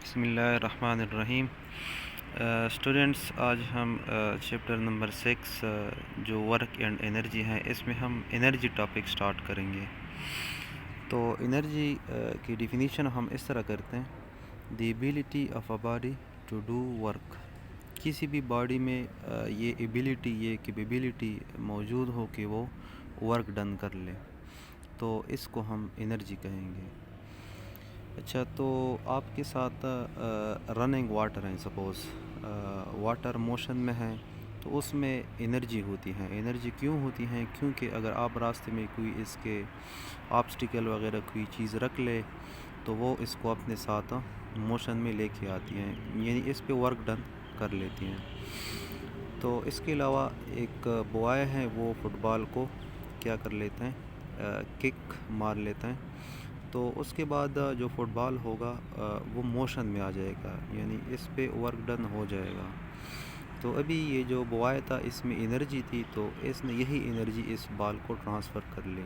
बिस्मिल्लाहिर्रहमानिर्रहीम। स्टूडेंट्स, आज हम चैप्टर नंबर 6 जो वर्क एंड एनर्जी है, इसमें हम एनर्जी टॉपिक स्टार्ट करेंगे। तो एनर्जी की डिफिनीशन हम इस तरह करते हैं, the ability of a body to do work. किसी भी बॉडी में ये एबिलिटी, ये कैपेबिलिटी मौजूद हो कि वो वर्क डन कर ले, तो इसको हम एनर्जी कहेंगे। अच्छा, तो आपके साथ रनिंग वाटर है, सपोज़ वाटर मोशन में है, तो उसमें एनर्जी होती है। एनर्जी क्यों होती है? क्योंकि अगर आप रास्ते में कोई इसके ऑब्स्टिकल वगैरह कोई चीज़ रख ले, तो वो इसको अपने साथ मोशन में लेके आती हैं, यानी इस पे वर्क डन कर लेती हैं। तो इसके अलावा एक बॉय है, वो फुटबॉल को क्या कर लेते हैं, किक मार लेते हैं, तो उसके बाद जो फुटबॉल होगा वो मोशन में आ जाएगा, यानी इस पे वर्क डन हो जाएगा। तो अभी ये जो बॉय था, इसमें एनर्जी थी, तो इसने यही एनर्जी इस बॉल को ट्रांसफ़र कर ली।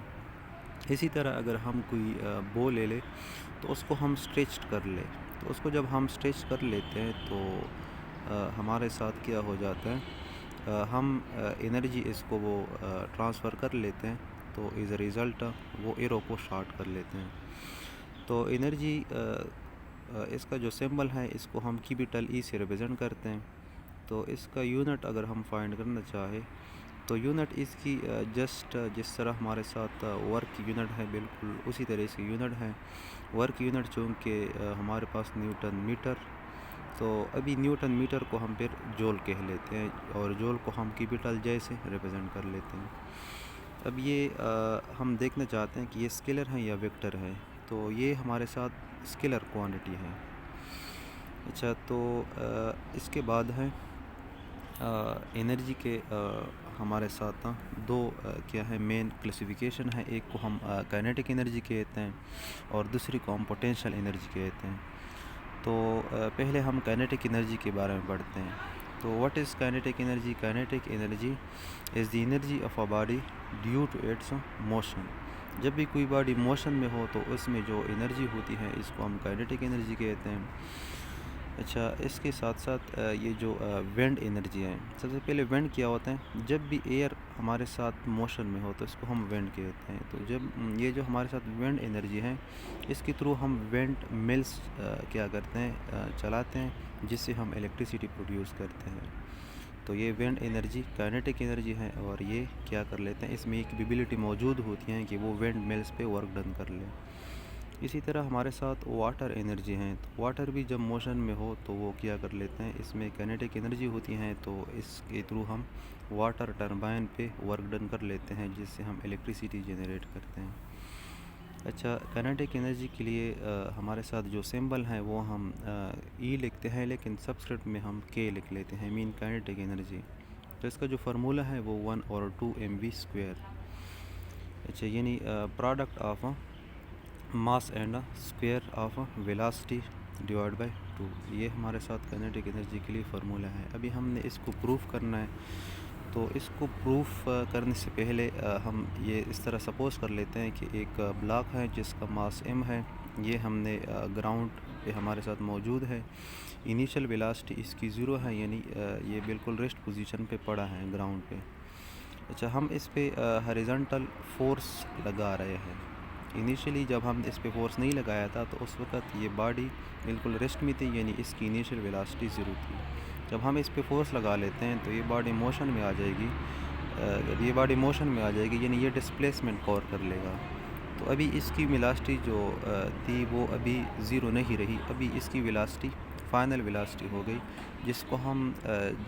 इसी तरह अगर हम कोई बॉल ले ले, तो उसको हम स्ट्रेच कर ले, तो उसको जब हम स्ट्रेच कर लेते हैं, तो हमारे साथ क्या हो जाता है, हम एनर्जी इसको वो ट्रांसफ़र कर लेते हैं, तो एज़ अ रिज़ल्ट वो एरो को शॉर्ट कर लेते हैं। तो एनर्जी इसका जो सिंबल है, इसको हम कैपिटल ई से रिप्रेजेंट करते हैं। तो इसका यूनिट अगर हम फाइंड करना चाहें, तो यूनिट इसकी जस्ट जिस तरह हमारे साथ वर्क यूनिट है, बिल्कुल उसी तरह से यूनिट है। वर्क यूनिट चूँकि हमारे पास न्यूटन मीटर, तो अभी न्यूटन मीटर को हम फिर जूल कह लेते हैं, और जूल को हम कैपिटल जे से रिप्रेजेंट कर लेते हैं। अब ये हम देखना चाहते हैं कि ये स्केलर है या वेक्टर है, तो ये हमारे साथ स्केलर क्वांटिटी है। अच्छा, तो इसके बाद है एनर्जी के हमारे साथ दो क्या है, मेन क्लासिफिकेशन है। एक को हम काइनेटिक एनर्जी कहते हैं, और दूसरी को हम पोटेंशियल एनर्जी कहते हैं। तो पहले हम काइनेटिक एनर्जी के बारे में पढ़ते हैं। तो what is kinetic energy? Kinetic energy is the energy of a body due to its motion. जब भी कोई बॉडी मोशन में हो, तो उसमें जो एनर्जी होती है, इसको हम काइनेटिक एनर्जी कहते हैं। अच्छा, इसके साथ साथ ये जो विंड एनर्जी है, सबसे पहले विंड क्या होता है? जब भी एयर हमारे साथ मोशन में हो, तो इसको हम विंड कहते हैं। तो जब ये जो हमारे साथ विंड एनर्जी है, इसके थ्रू हम विंड मिल्स क्या करते हैं, चलाते हैं, जिससे हम इलेक्ट्रिसिटी प्रोड्यूस करते हैं। तो ये विंड एनर्जी काइनेटिक एनर्जी है, और ये क्या कर लेते हैं, इसमें एक कैपेबिलिटी मौजूद होती है कि वो विंड मिल्स पे वर्क डन कर लें। इसी तरह हमारे साथ वाटर एनर्जी हैं, तो वाटर भी जब मोशन में हो, तो वो क्या कर लेते हैं, इसमें काइनेटिक एनर्जी होती हैं, तो इसके थ्रू हम वाटर टरबाइन पे वर्क डन कर लेते हैं, जिससे हम इलेक्ट्रिसिटी जनरेट करते हैं। अच्छा, काइनेटिक एनर्जी के लिए हमारे साथ जो सिंबल है, वो हम ई लिखते हैं, लेकिन सबस्क्रिप्ट में हम के लिख लेते हैं, मीन काइनेटिक एनर्जी। तो इसका जो फार्मूला है, वो 1/2 mv²। अच्छा, यानी product of mass and square of velocity divide by 2, ये हमारे साथ काइनेटिक एनर्जी के लिए फार्मूला है। अभी हमने इसको प्रूफ करना है, तो इसको प्रूफ करने से पहले हम ये इस तरह सपोज़ कर लेते हैं कि एक ब्लॉक है जिसका मास m है, ये हमने ग्राउंड पे हमारे साथ मौजूद है। इनिशियल वेलोसिटी इसकी 0 है, यानी ये बिल्कुल रेस्ट पोजीशन पे पड़ा है ग्राउंड पे। अच्छा, हम इस पे हॉरिजॉन्टल फोर्स लगा रहे हैं। इनिशियली जब हम इस पे फोर्स नहीं लगाया था, तो उस वक्त ये बॉडी बिल्कुल रेस्ट में थी, यानी इसकी इनिशियल वेलोसिटी 0 थी। जब हम इस पे फोर्स लगा लेते हैं, तो ये बॉडी मोशन में आ जाएगी। जब ये बॉडी मोशन में आ जाएगी, यानी ये डिस्प्लेसमेंट कवर कर लेगा। तो अभी इसकी वेलोसिटी जो थी, वो अभी 0 नहीं रही, अभी इसकी वेलोसिटी फाइनल वेलोसिटी हो गई, जिसको हम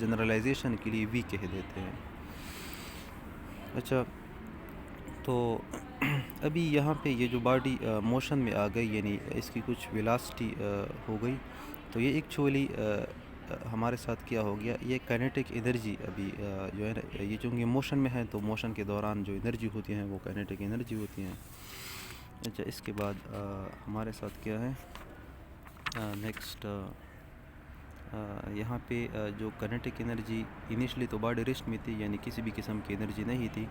जनरलाइजेशन के लिए v कह देते हैं। अच्छा, तो अभी यहाँ पे ये जो बॉडी मोशन में आ गई, यानी इसकी कुछ वेलोसिटी हो गई, तो ये एक्चुअली हमारे साथ क्या हो गया, ये काइनेटिक एनर्जी अभी जो है ना, ये चूँकि मोशन में है, तो मोशन के दौरान जो एनर्जी होती हैं, वो काइनेटिक एनर्जी होती हैं। अच्छा, इसके बाद हमारे साथ क्या है, नेक्स्ट यहाँ पे जो काइनेटिक एनर्जी इनिशियली तो बॉडी रेस्ट में थी, यानी किसी भी किस्म की एनर्जी नहीं थी,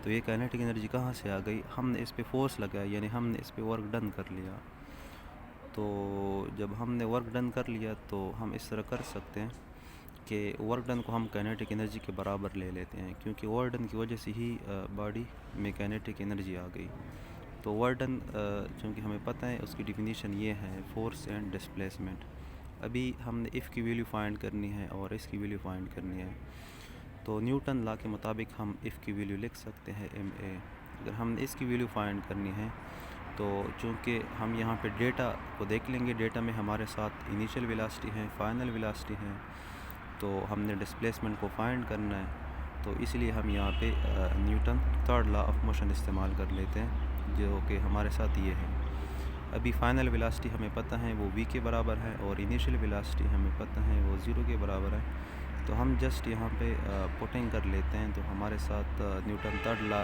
तो ये काइनेटिक एनर्जी कहाँ से आ गई? हमने इस पे फोर्स लगाया, यानी हमने इस पे वर्क डन कर लिया। तो जब हमने वर्क डन कर लिया तो हम इस तरह कर सकते हैं कि वर्क डन को हम काइनेटिक एनर्जी के बराबर ले लेते हैं, क्योंकि वर्क डन की वजह से ही बॉडी में काइनेटिक एनर्जी आ गई। तो वर्क डन चूँकि हमें पता है उसकी डिफिनीशन ये है, फोर्स एंड डिस्प्लेसमेंट। अभी हमने इफ़ की वैल्यू फाइंड करनी है और इसकी वैल्यू फाइंड करनी है। तो न्यूटन लॉ के मुताबिक हम इफ़ की वैल्यू लिख सकते हैं ma। अगर हमने इसकी वैल्यू फाइंड करनी है तो चूँकि हम यहाँ पे डेटा को देख लेंगे, डेटा में हमारे साथ इनिशियल वेलोसिटी है, फाइनल वेलोसिटी है, तो हमने डिस्प्लेसमेंट को फाइंड करना है। तो इसलिए हम यहाँ पे Newton third law of motion इस्तेमाल कर लेते हैं, जो कि हमारे साथ ये है। अभी फाइनल वेलोसिटी हमें पता है वो v के बराबर है और इनिशियल वेलोसिटी हमें पता है वो 0 के बराबर है। तो हम जस्ट यहाँ पे पुटिंग कर लेते हैं, तो हमारे साथ न्यूटन थर्ड लॉ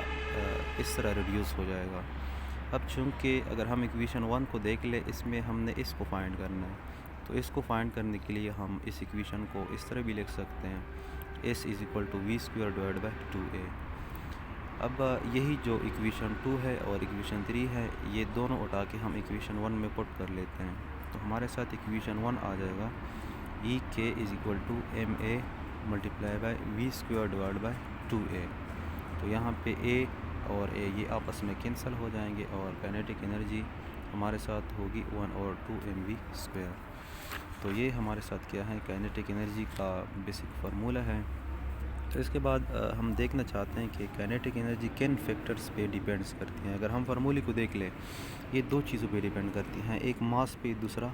इस तरह रिड्यूस हो जाएगा। अब चूँकि अगर हम इक्वेशन 1 को देख ले, इसमें हमने इसको फाइंड करना है, तो इसको फाइंड करने के लिए हम इस इक्वेशन को इस तरह भी लिख सकते हैं, s is equal to v² divide by 2a। अब यही जो इक्वेशन 2 है और इक्वेशन 3 है, ये दोनों उठा के हम इक्वेशन 1 में पुट कर लेते हैं। तो हमारे साथ इक्वेशन 1 आ जाएगा E K is equal to ma multiply by v² divide by 2a। तो यहाँ पे a और a ये आपस में कैंसिल हो जाएंगे और काइनेटिक एनर्जी हमारे साथ होगी 1/2mv²। तो ये हमारे साथ क्या है, काइनेटिक एनर्जी का बेसिक फार्मूला है। तो इसके बाद हम देखना चाहते हैं कि काइनेटिक एनर्जी किन फैक्टर्स पे डिपेंड्स करती हैं। अगर हम फार्मूले को देख लें, ये दो चीज़ों पे डिपेंड करती हैं, एक मास पे, दूसरा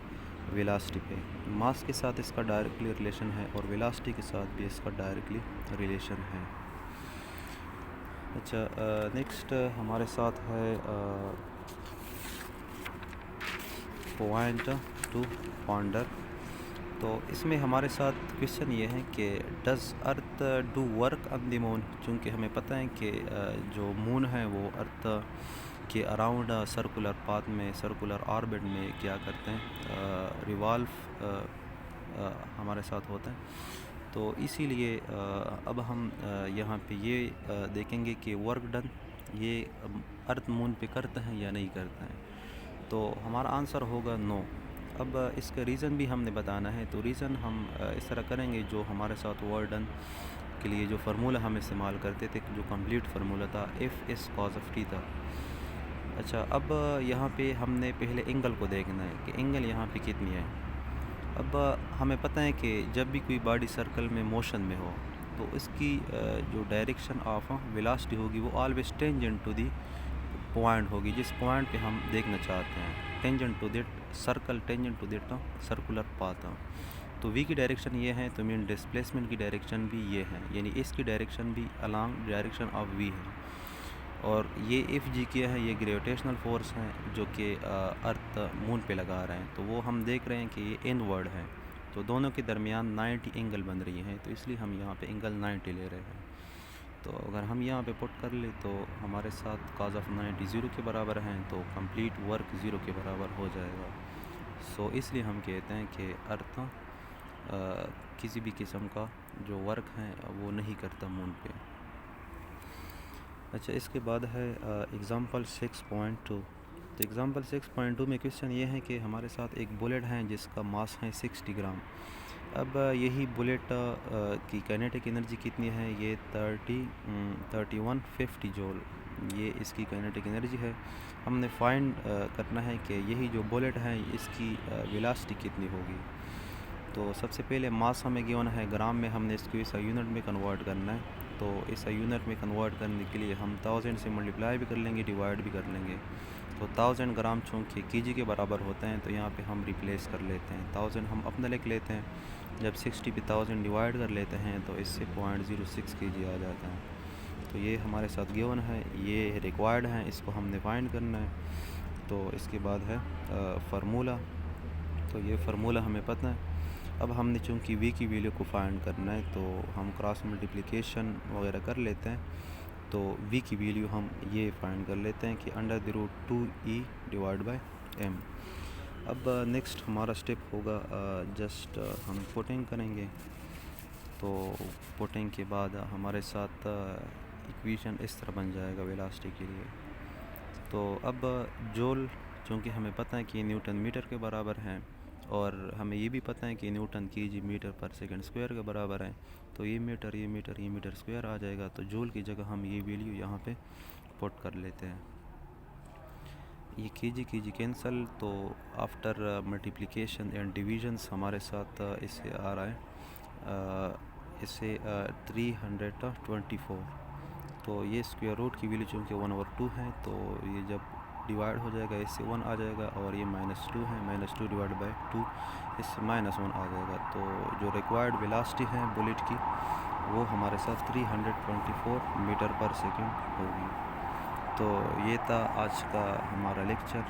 वेलोसिटी पे। मास के साथ इसका डायरेक्टली रिलेशन है और वेलोसिटी के साथ भी इसका डायरेक्टली रिलेशन है। अच्छा, नेक्स्ट हमारे साथ है पॉइंट टू पॉन्डर। तो इसमें हमारे साथ क्वेश्चन ये है कि does earth do work on the moon. चूँकि हमें पता है कि जो मून है वो अर्थ के अराउंड सर्कुलर पाथ में, सर्कुलर ऑर्बिट में क्या करते हैं, रिवॉल्व हमारे साथ होता है। तो इसीलिए अब हम यहाँ पे ये देखेंगे कि वर्क डन ये अर्थ मून पे करता है या नहीं करता है। तो हमारा आंसर होगा नो। अब इसका रीज़न भी हमने बताना है, तो रीज़न हम इस तरह करेंगे, जो हमारे साथ वर्क डन के लिए जो फार्मूला हम इस्तेमाल करते थे, जो कंप्लीट फार्मूला था, F S cos of T था। अच्छा, अब यहाँ पे हमने पहले एंगल को देखना है कि एंगल यहाँ पे कितनी है। अब हमें पता है कि जब भी कोई बॉडी सर्कल में मोशन में हो तो इसकी जो डायरेक्शन ऑफ वेलोसिटी होगी वो always tangent to the point होगी, जिस पॉइंट पे हम देखना चाहते हैं, tangent to that circle, tangent to that circular path. तो v की डायरेक्शन ये है, तो मीन डिस्प्लेसमेंट की डायरेक्शन भी ये है, यानी इसकी डायरेक्शन भी अलॉन्ग डायरेक्शन ऑफ v है। और ये एफ जी क्या है, ये ग्रेविटेशनल फोर्स है जो कि अर्थ मून पे लगा रहे हैं। तो वो हम देख रहे हैं कि ये इनवर्ड है, तो दोनों के दरमियान 90 एंगल बन रही है, तो इसलिए हम यहाँ पे एंगल 90 ले रहे हैं। तो अगर हम यहाँ पे पुट कर ले तो हमारे साथ cos ऑफ 90 0 के बराबर हैं, तो कंप्लीट वर्क 0 के बराबर हो जाएगा। सो इसलिए हम कहते हैं कि अर्थ किसी भी किस्म का जो वर्क है वो नहीं करता मून पे। अच्छा, इसके बाद है एग्ज़ाम्पल 6.2। तो एग्ज़ाम्पल 6.2 में क्वेश्चन ये है कि हमारे साथ एक बुलेट है जिसका मास है 60 ग्राम। अब यही बुलेट की काइनेटिक एनर्जी कितनी है, ये 3150 जूल, ये इसकी काइनेटिक एनर्जी है। हमने फाइंड करना है कि यही जो बुलेट है इसकी वेलोसिटी कितनी होगी। तो सबसे पहले मास हमें गिवन है ग्राम में, हमने इसको इस यूनिट में कन्वर्ट करना है। तो इस यूनिट में कन्वर्ट करने के लिए हम 1000 से मल्टीप्लाई भी कर लेंगे, डिवाइड भी कर लेंगे। तो 1000 ग्राम चूँकि केजी के बराबर होते हैं, तो यहाँ पे हम रिप्लेस कर लेते हैं, 1000 हम अपना लिख लेते हैं। जब 60 पे 1000 डिवाइड कर लेते हैं तो इससे 0.06 kg आ जाता है। तो ये हमारे साथ गिवन है, ये रिक्वायर्ड है, इसको हमने फाइंड करना है। तो इसके बाद है फार्मूला। तो ये फार्मूला हमें पता है। अब हमने चूँकि v की वैल्यू को फाइंड करना है, तो हम क्रॉस मल्टीप्लिकेशन वगैरह कर लेते हैं। तो v की वैल्यू हम ये फाइंड कर लेते हैं कि √2e डिवाइड बाय m। अब नेक्स्ट हमारा स्टेप होगा जस्ट हम पुटिंग करेंगे। तो पुटिंग के बाद हमारे साथ इक्वेशन इस तरह बन जाएगा वेलोसिटी के लिए। तो अब जूल चूँकि हमें पता है कि न्यूटन मीटर के बराबर हैं और हमें ये भी पता है कि न्यूटन केजी मीटर पर सेकंड स्क्वायर के बराबर है, तो ये मीटर ये मीटर ये मीटर स्क्वायर आ जाएगा, तो जूल की जगह हम ये वैल्यू यहाँ पे पुट कर लेते हैं। ये केजी कैंसल, तो आफ्टर मल्टीप्लिकेशन एंड डिविजन्स हमारे साथ इससे आ रहा है इससे 324। तो ये स्क्वायर रूट की वैल्यू चूँकि 1/2 है, तो ये जब डिवाइड हो जाएगा इससे 1 आ जाएगा, और ये -2 है, -2 डिवाइड बाई 2 इससे -1 आ जाएगा। तो जो रिक्वायर्ड वेलोसिटी है बुलेट की वो हमारे साथ 324 मीटर पर सेकंड होगी। तो ये था आज का हमारा लेक्चर।